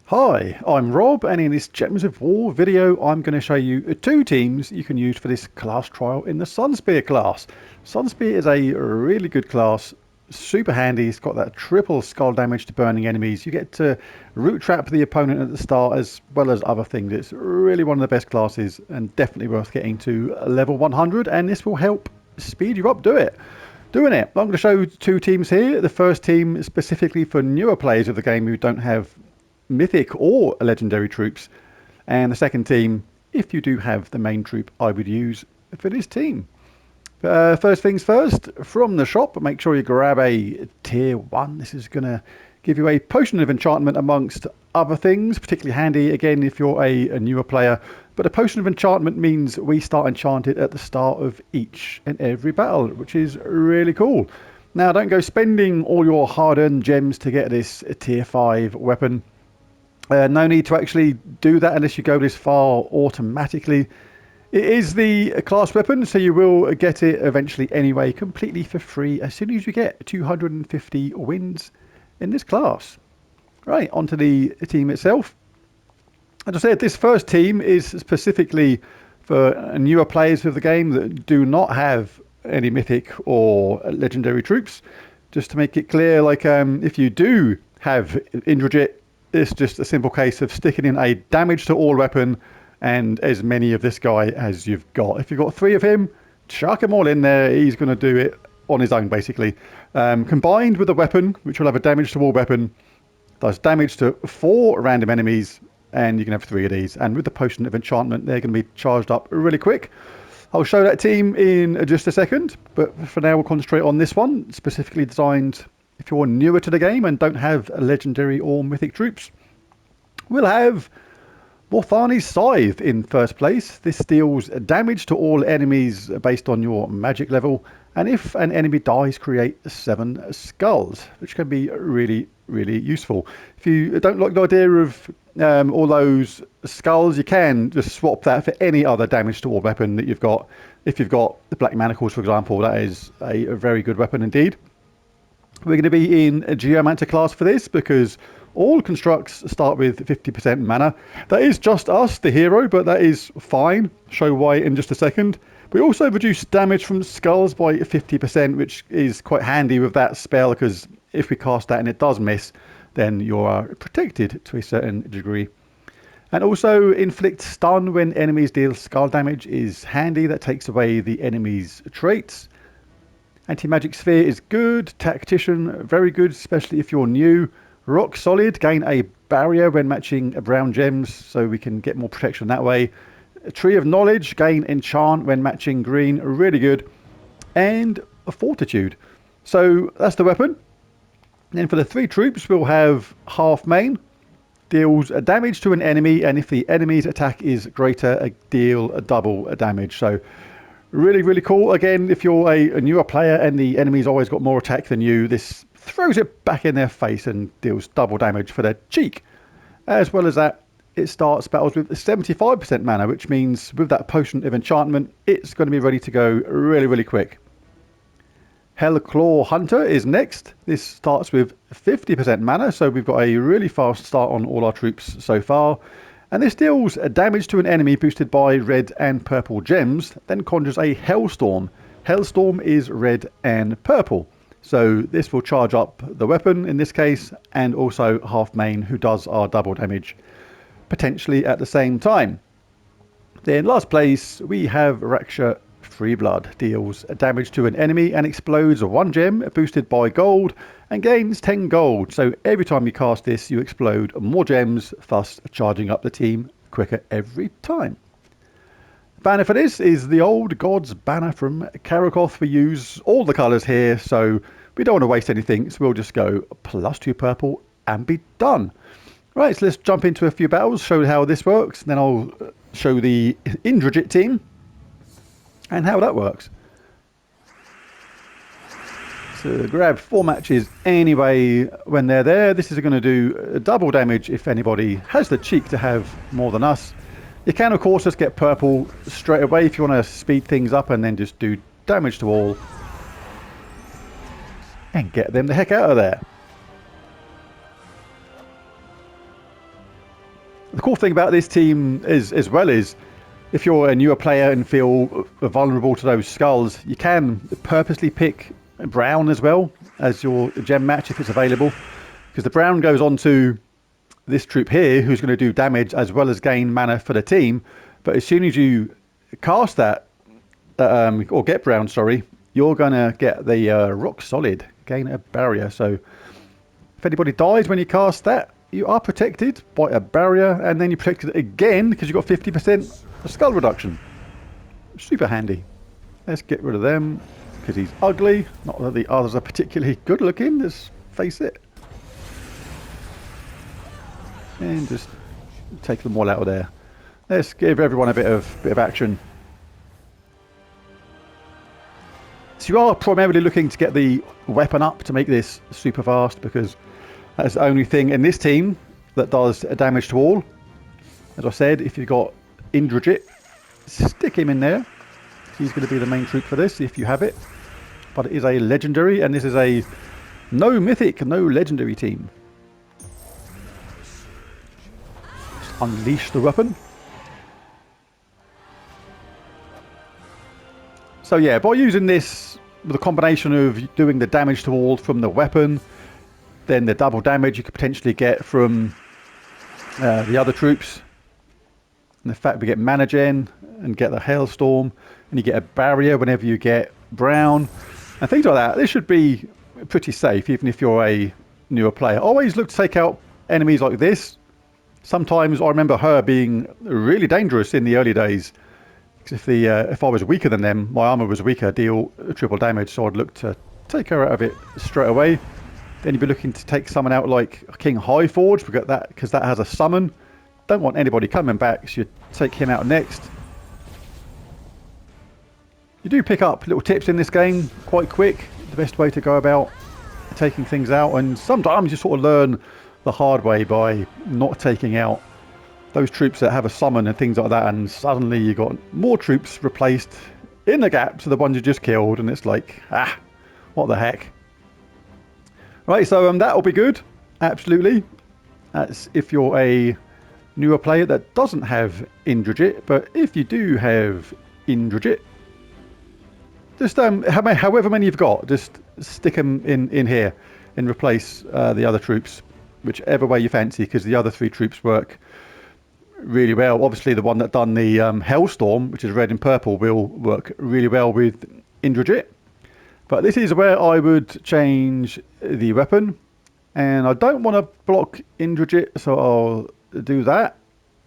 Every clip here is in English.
Hi, I'm Rob, and in this Gems of War video I'm going to show you two teams you can use for this class trial in the Sunspear class. Sunspear is a really good class, super handy. It's got that triple skull damage to burning enemies. You get to root trap the opponent at the start as well as other things. It's really one of the best classes and definitely worth getting to level 100, and this will help speed you up doing it. I'm going to show two teams here. The first team specifically for newer players of the game who don't have Mythic or Legendary troops, and the second team if you do have the main troop I would use for this team. First things first, from the shop make sure you grab a tier 1. This is going to give you a potion of enchantment amongst other things, particularly handy again if you're a newer player. But a potion of enchantment means we start enchanted at the start of each and every battle, which is really cool. Now don't go spending all your hard-earned gems to get this tier 5 weapon. No need to actually do that unless you go this far automatically. It is the class weapon, so you will get it eventually anyway, completely for free as soon as you get 250 wins in this class. Right, onto the team itself. As I said, this first team is specifically for newer players of the game that do not have any Mythic or Legendary troops. Just to make it clear, like if you do have Indrajit, it's just a simple case of sticking in a damage to all weapon and as many of this guy as you've got. If you've got 3 of him, chuck them all in there. He's going to do it on his own, basically. Combined with the weapon, which will have a damage to all weapon, does damage to 4 random enemies, and you can have 3 of these. And with the potion of enchantment, they're going to be charged up really quick. I'll show that team in just a second, but for now we'll concentrate on this one, specifically designed if you're newer to the game and don't have Legendary or Mythic troops. We'll have Morthani's Scythe in first place. This deals damage to all enemies based on your magic level, and if an enemy dies, create 7 skulls, which can be really useful. If you don't like the idea of all those skulls, you can just swap that for any other damage to all weapon that you've got. If you've got the Black Manacles, for example, that is a very good weapon indeed. We're going to be in a Geomancer class for this because all constructs start with 50% mana. That is just us, the hero, but that is fine. Show why in just a second. We also reduce damage from skulls by 50%, which is quite handy with that spell, because if we cast that and it does miss, then you are protected to a certain degree. And also inflict stun when enemies deal skull damage is handy. That takes away the enemy's traits. Anti-magic sphere is good. Tactician, very good, especially if you're new. Rock solid, gain a barrier when matching brown gems, so we can get more protection that way. A tree of knowledge, gain enchant when matching green, really good. And a fortitude. So that's the weapon. And then for the 3 troops, we'll have half main. Deals damage to an enemy, and if the enemy's attack is greater, deal double damage. So really cool. Again, if you're a newer player and the enemy's always got more attack than you, this throws it back in their face and deals double damage for their cheek. As well as that, it starts battles with 75% mana, which means with that potion of enchantment, it's going to be ready to go really quick. Hellclaw Hunter is next. This starts with 50% mana, so we've got a really fast start on all our troops so far. And this deals damage to an enemy boosted by red and purple gems, then conjures a Hellstorm. Hellstorm is red and purple. So this will charge up the weapon in this case, and also half main, who does our double damage, potentially at the same time. Then last place we have Raksha Freeblood. Deals damage to an enemy and explodes 1 gem boosted by gold and gains 10 gold. So every time you cast this, you explode more gems, thus charging up the team quicker every time. Banner for this is the Old Gods banner from Karakoth. We use all the colours here, so we don't want to waste anything, so we'll just go +2 purple and be done. Right, so let's jump into a few battles, show how this works, and then I'll show the Indrajit team and how that works. So grab 4 matches anyway when they're there. This is going to do double damage if anybody has the cheek to have more than us. You can, of course, just get purple straight away if you want to speed things up and then just do damage to all. and get them the heck out of there. The cool thing about this team is, as well, is if you're a newer player and feel vulnerable to those skulls, you can purposely pick brown as well as your gem match if it's available, because the brown goes on to this troop here who's going to do damage as well as gain mana for the team. But as soon as you cast that, or get brown, sorry, you're going to get the rock solid, gain a barrier. So if anybody dies when you cast that, you are protected by a barrier, and then you're protected again because you've got 50% skull reduction. Super handy. Let's get rid of them because he's ugly. Not that the others are particularly good looking, let's face it. And just take them all out of there. Let's give everyone a bit of action. So you are primarily looking to get the weapon up to make this super fast, because that's the only thing in this team that does damage to all. As I said, if you've got Indrajit, stick him in there. He's going to be the main troop for this if you have it. But it is a legendary, and this is a no mythic, no legendary team. Just unleash the weapon. So yeah, by using this with a combination of doing the damage to all from the weapon, then the double damage you could potentially get from the other troops, and the fact we get mana gen and get the hailstorm, and you get a barrier whenever you get brown and things like that, this should be pretty safe even if you're a newer player. Always look to take out enemies like this. Sometimes I remember her being really dangerous in the early days. If I was weaker than them, my armor was weaker, deal triple damage, so I'd look to take her out of it straight away. Then you'd be looking to take someone out like King Highforge, because that has a summon. Don't want anybody coming back, so you take him out next. You do pick up little tips in this game quite quick, the best way to go about taking things out, and sometimes you sort of learn the hard way by not taking out those troops that have a summon and things like that, and suddenly you got more troops replaced in the gap to the ones you just killed, and it's like, what the heck. Right, so that will be good, absolutely. That's if you're a newer player that doesn't have Indrajit, but if you do have Indrajit, just however many you've got, just stick them in here and replace the other troops, whichever way you fancy, because the other three troops work really well. Obviously the one that done the Hailstorm, which is red and purple, will work really well with Indrajit. But this is where I would change the weapon, and I don't want to block Indrajit, so I'll do that.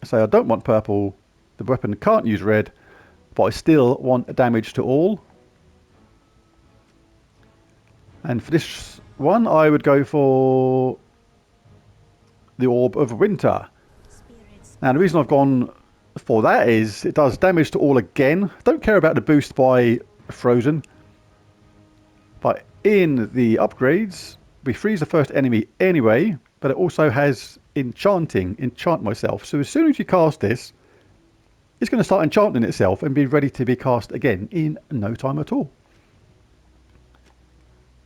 So I don't want purple, the weapon can't use red, but I still want damage to all. And for this one I would go for the Orb of Winter. Now the reason I've gone for that is it does damage to all again. Don't care about the boost by Frozen. But in the upgrades, we freeze the first enemy anyway, but it also has enchanting, enchant myself. So as soon as you cast this, it's going to start enchanting itself and be ready to be cast again in no time at all.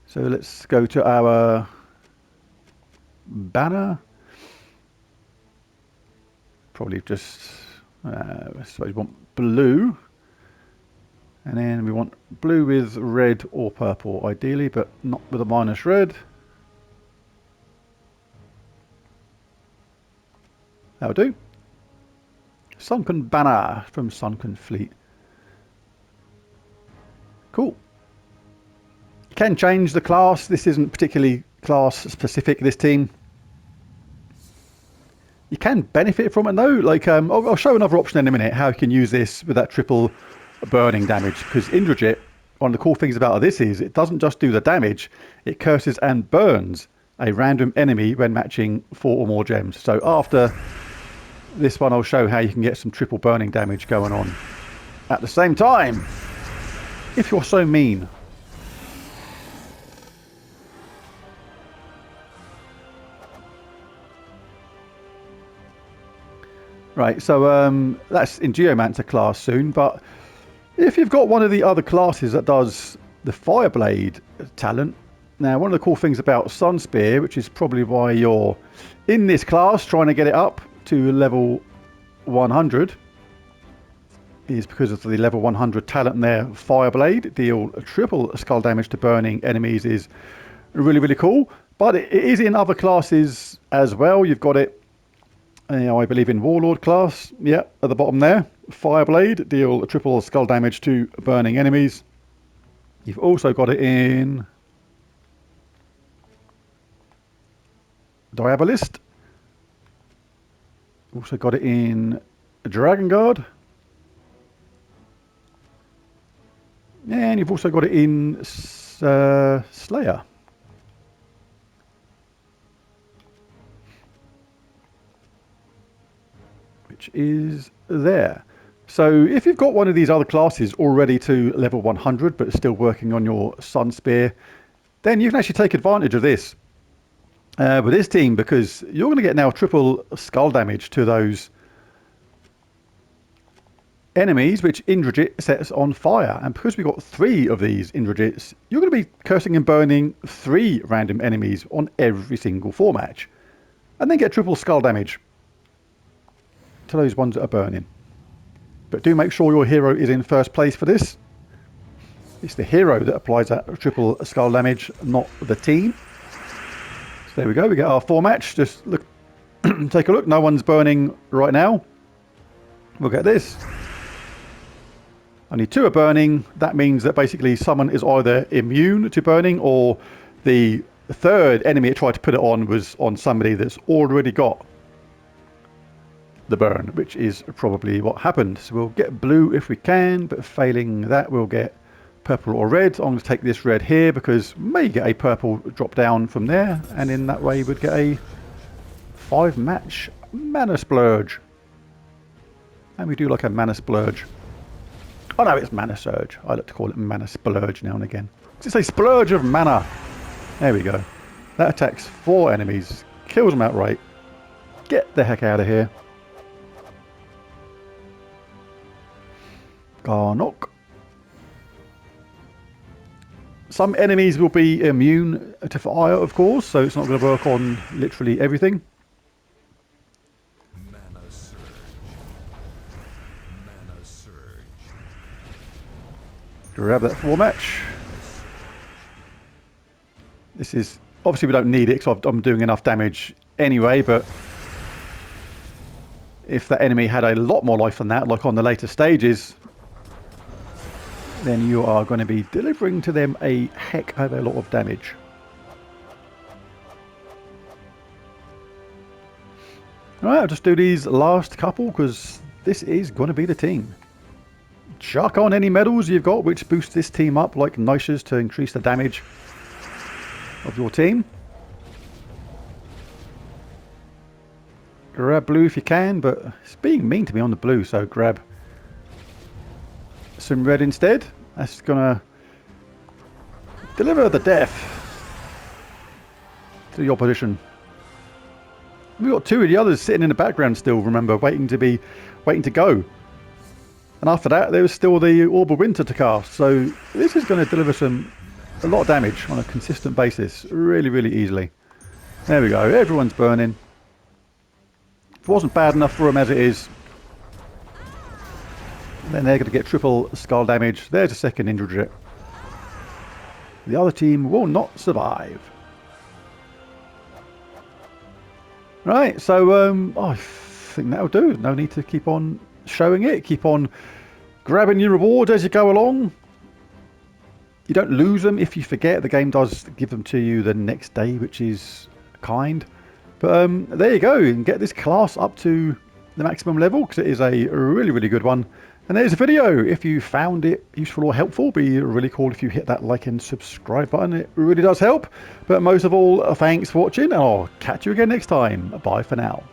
So let's go to our banner. Probably just, so we want blue. And then we want blue with red or purple, ideally, but not with a minus red. That'll do. Sunken Banner from Sunken Fleet. Cool. You can change the class. This isn't particularly class specific, this team. You can benefit from it though. Like I'll show another option in a minute, how you can use this with that triple burning damage, because Indrajit, one of the cool things about this is it doesn't just do the damage, it curses and burns a random enemy when matching 4 or more gems. So after this one I'll show how you can get some triple burning damage going on at the same time, if you're so mean. Right, so that's in Geomancer class soon, but if you've got one of the other classes that does the Fireblade talent, Now, one of the cool things about Sunspear, which is probably why you're in this class trying to get it up to level 100, is because of the level 100 talent there. Fireblade, deal triple skull damage to burning enemies, is really, really cool. But it is in other classes as well. You've got it, I believe, in Warlord class. Yeah, at the bottom there. Fireblade, deal triple skull damage to burning enemies. You've also got it in Diabolist. Also got it in Dragon Guard. And you've also got it in Slayer. Which is there. So if you've got one of these other classes already to level 100 but still working on your Sunspear, then you can actually take advantage of this with this team, because you're going to get now triple skull damage to those enemies which Indrajit sets on fire. And because we've got 3 of these Indrajits, you're going to be cursing and burning 3 random enemies on every single 4 match, and then get triple skull damage to those ones that are burning. But do make sure your hero is in first place for this. It's the hero that applies that triple skull damage, not the team. So there we go, we get our 4 match. Just look, take a look, no one's burning right now. We'll get this. Only 2 are burning. That means that basically someone is either immune to burning, or the third enemy it tried to put it on was on somebody that's already got the burn, which is probably what happened. So we'll get blue if we can, but failing that we'll get purple or red. I'm going to take this red here because we may get a purple drop down from there, and in that way we'd get a 5 match mana splurge. And we do like a mana splurge. Oh no, it's mana surge. I like to call it mana splurge now and again. It's a splurge of mana. There we go. That attacks 4 enemies, kills them outright. Get the heck out of here. Garnock. Some enemies will be immune to fire, of course, so it's not going to work on literally everything. Mana surge. Mana surge. Grab that 4 match. This is obviously we don't need it because I'm doing enough damage anyway, but if that enemy had a lot more life than that, like on the later stages, then you are going to be delivering to them a heck of a lot of damage. Alright, I'll just do these last couple because this is going to be the team. Chuck on any medals you've got which boost this team up, like niches to increase the damage of your team. Grab blue if you can, but it's being mean to me on the blue, so grab some red instead. That's gonna deliver the death to the opposition. We've got 2 of the others sitting in the background still, remember, waiting to go. And after that there was still the Orb of Winter to cast, so this is going to deliver a lot of damage on a consistent basis, really, really easily. There we go, everyone's burning. It wasn't bad enough for them as it is. Then they're going to get triple skull damage. There's a second Indrajit. The other team will not survive. Right, so I think that'll do. No need to keep on showing it. Keep on grabbing your rewards as you go along. You don't lose them if you forget. The game does give them to you the next day, which is kind. But there you go. You can get this class up to the maximum level because it is a really, really good one. And there's a video. If you found it useful or helpful, be really cool if you hit that like and subscribe button. It really does help. But most of all, thanks for watching, and I'll catch you again next time. Bye for now.